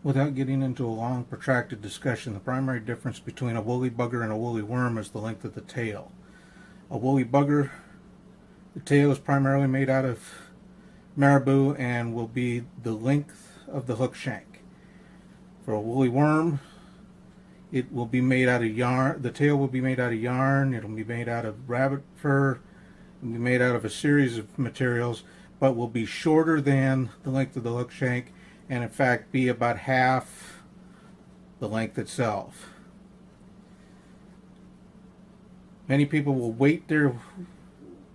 Without getting into a long, protracted discussion, the primary difference between a woolly bugger and a woolly worm is the length of the tail. A woolly bugger, the tail is primarily made out of marabou and will be the length of the hook shank. For a woolly worm, it will be made out of yarn. The tail will be made out of yarn. It will be made out of rabbit fur. It will be made out of a series of materials, but will be shorter than the length of the hook shank, and in fact be about half the length itself. Many people will weight their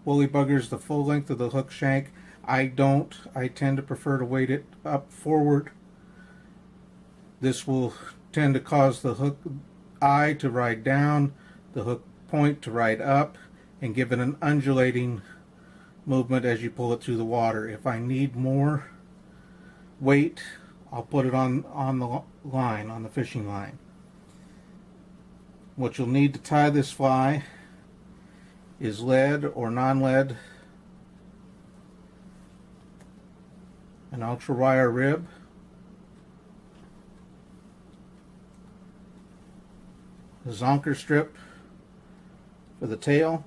woolly buggers the full length of the hook shank. I don't. I tend to prefer to weight it up forward. This will tend to cause the hook eye to ride down, the hook point to ride up, and give it an undulating movement as you pull it through the water. If I need more weight, I'll put it on the line, on the fishing line. What you'll need to tie this fly is lead or non-lead, an ultra wire rib, a Zonker strip for the tail,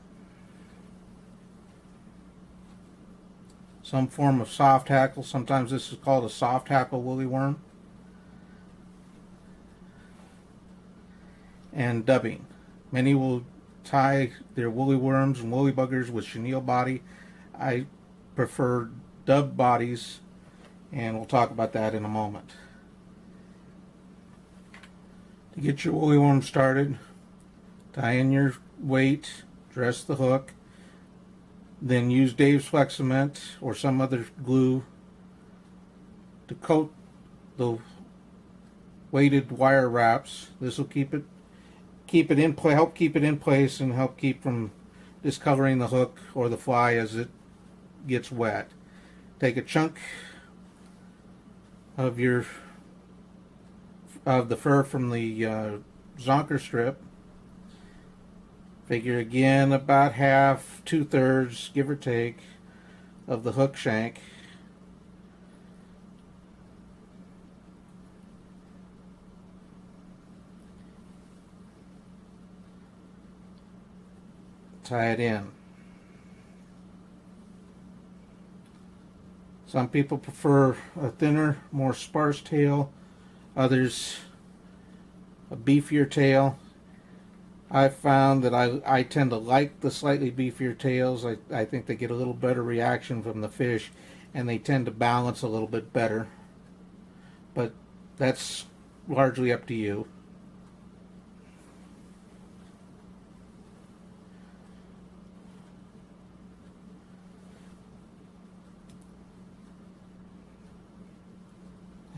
some form of Soft-Hackle. Sometimes this is called a Soft-Hackle woolly worm, and dubbing. Many will tie their woolly worms and woolly buggers with chenille body. I prefer dubbed bodies, and we'll talk about that in a moment. To get your woolly worm started, tie in your weight, dress the hook, then use Dave's Flex Cement or some other glue to coat the weighted wire wraps. This will help keep it in place and help keep from discoloring the hook or the fly as it gets wet. Take a chunk of the fur from the Zonker strip. Figure again about half, 2/3, give or take, of the hook shank. Tie it in. Some people prefer a thinner, more sparse tail. Others a beefier tail. I've found that I tend to like the slightly beefier tails. I think they get a little better reaction from the fish, and they tend to balance a little bit better. But that's largely up to you.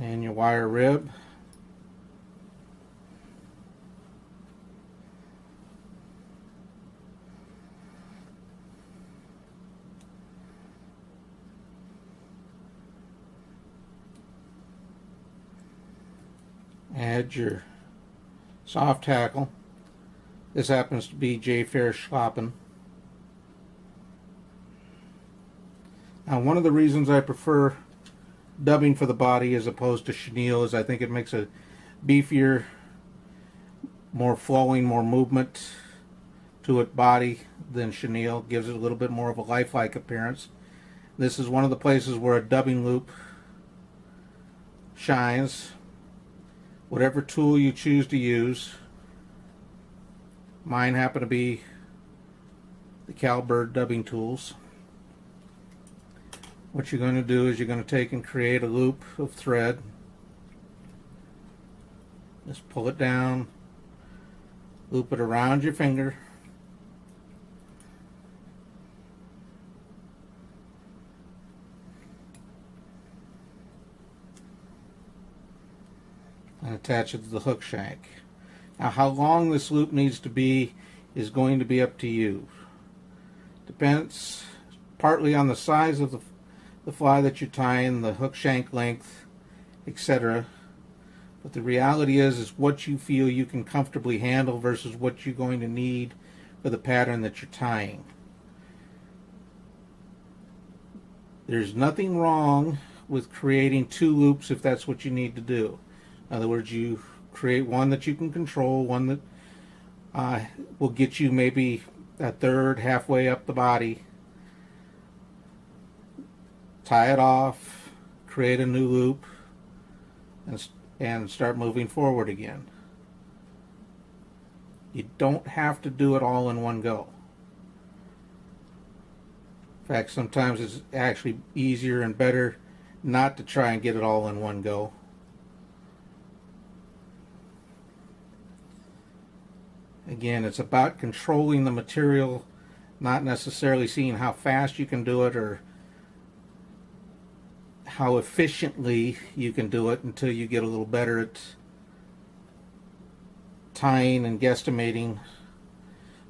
And your wire rib. Add your Soft-Hackle. This happens to be J.Fair Schlappen. Now, one of the reasons I prefer dubbing for the body as opposed to chenille is I think it makes a beefier, more flowing, more movement to its body than chenille. Gives it a little bit more of a lifelike appearance. This is one of the places where a dubbing loop shines. Whatever tool you choose to use. Mine happen to be the Cowbird dubbing tools. What you're going to do is you're going to take and create a loop of thread. Just pull it down, loop it around your finger, and attach it to the hook shank. Now, how long this loop needs to be is going to be up to you. Depends partly on the size of the fly that you're tying, the hook shank length, etc. But the reality is what you feel you can comfortably handle versus what you're going to need for the pattern that you're tying. There's nothing wrong with creating 2 loops if that's what you need to do. In other words, you create one that you can control, one that will get you maybe a third, halfway up the body. Tie it off, create a new loop, and start moving forward again. You don't have to do it all in one go. In fact, sometimes it's actually easier and better not to try and get it all in one go. Again, it's about controlling the material, not necessarily seeing how fast you can do it or how efficiently you can do it until you get a little better at tying and guesstimating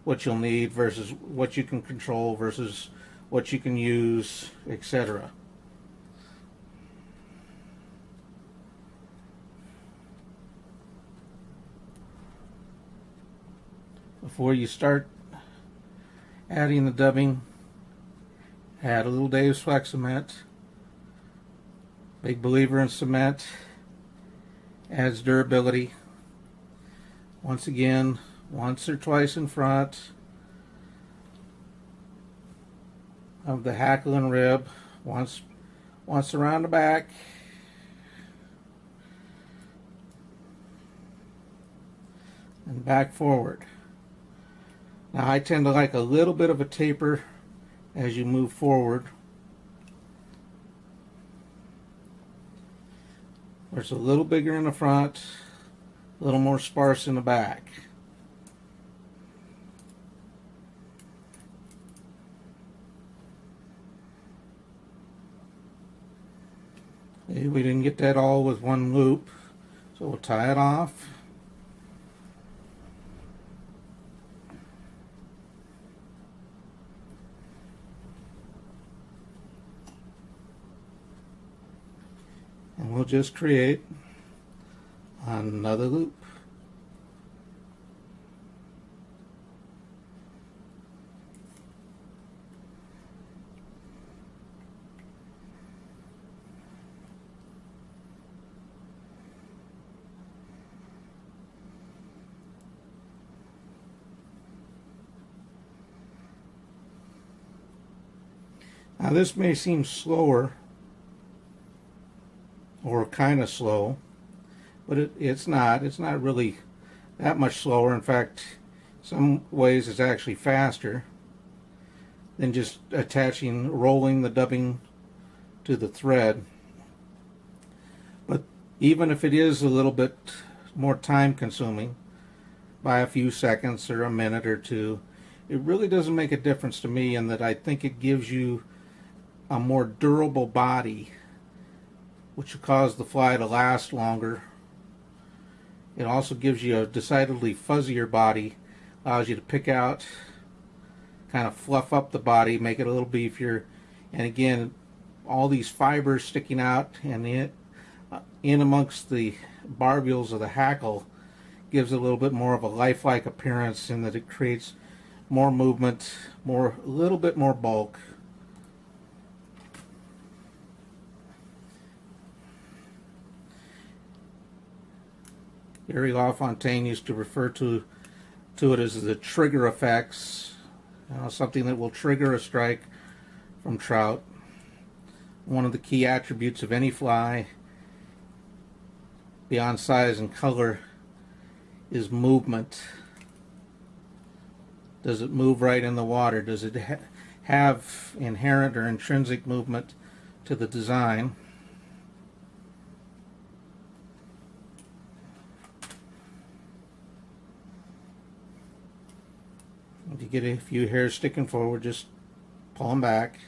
what you'll need versus what you can control versus what you can use, etc. Before you start adding the dubbing, add a little Dave's Flex Cement. Big believer in cement. Adds durability. Once again, once or twice in front of the hackle and rib. Once around the back. And back forward. Now I tend to like a little bit of a taper as you move forward. Where it's a little bigger in the front, a little more sparse in the back. Okay, we didn't get that all with one loop, so we'll tie it off. And we'll just create another loop. Now this may seem slower or kind of slow, but it's not. It's not really that much slower. In fact, some ways it's actually faster than just rolling the dubbing to the thread. But even if it is a little bit more time consuming, by a few seconds or a minute or two, it really doesn't make a difference to me, in that I think it gives you a more durable body, which will cause the fly to last longer. It also gives you a decidedly fuzzier body, allows you to pick out, kind of fluff up the body, make it a little beefier, and again, all these fibers sticking out and in amongst the barbules of the hackle gives it a little bit more of a lifelike appearance, in that it creates more movement, a little bit more bulk. Gary LaFontaine used to refer to it as the trigger effects, something that will trigger a strike from trout. One of the key attributes of any fly, beyond size and color, is movement. Does it move right in the water? Does it have inherent or intrinsic movement to the design? If you get a few hairs sticking forward, just pull them back.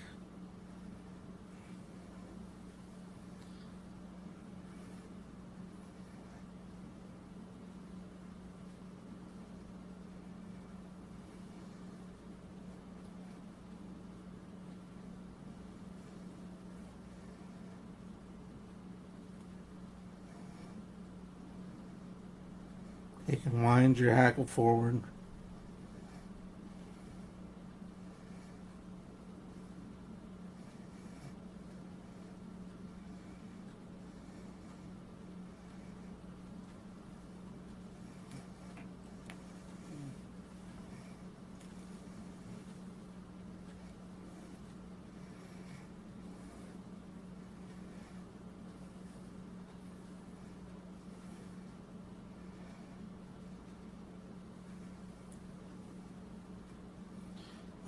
You can wind your hackle forward.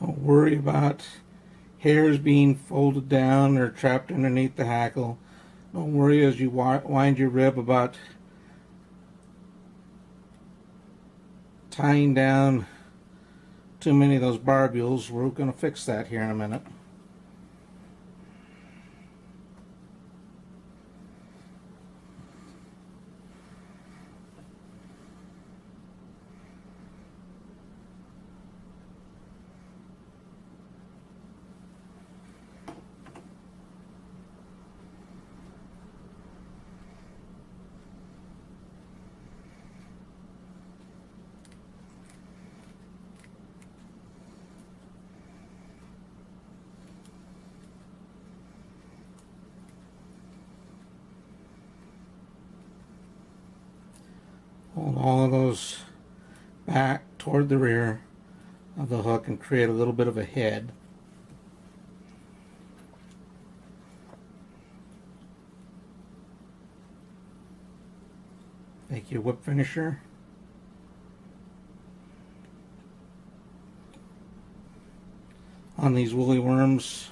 Don't worry about hairs being folded down or trapped underneath the hackle. Don't worry as you wind your rib about tying down too many of those barbules. We're going to fix that here in a minute. Hold all of those back toward the rear of the hook and create a little bit of a head. Take your whip finisher. On these woolly worms,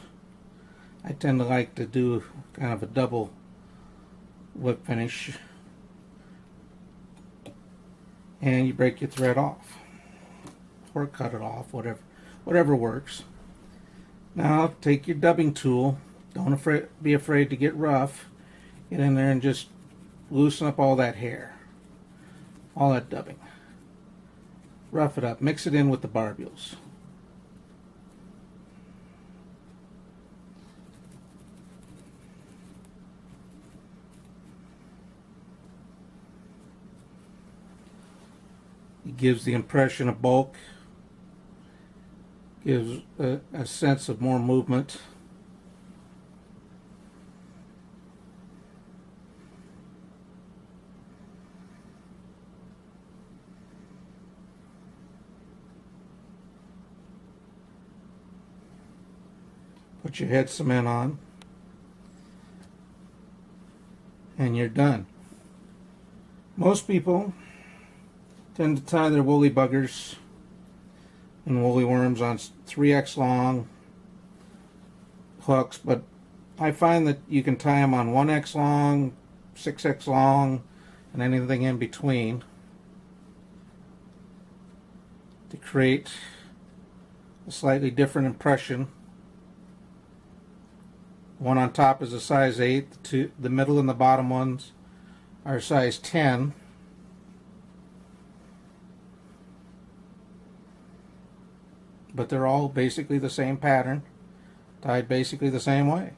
I tend to like to do kind of a double whip finish. And you break your thread off or cut it off, whatever works. Now take your dubbing tool. Don't be afraid to get rough. Get in there and just loosen up all that hair, all that dubbing. Rough it up. Mix it in with the barbules. It gives the impression of bulk, gives a sense of more movement. Put your head cement on, and you're done. Most people tend to tie their woolly buggers and woolly worms on 3x long hooks, but I find that you can tie them on 1x long, 6x long, and anything in between to create a slightly different impression. One on top is a size 8, the middle and the bottom ones are size 10. But they're all basically the same pattern, tied basically the same way.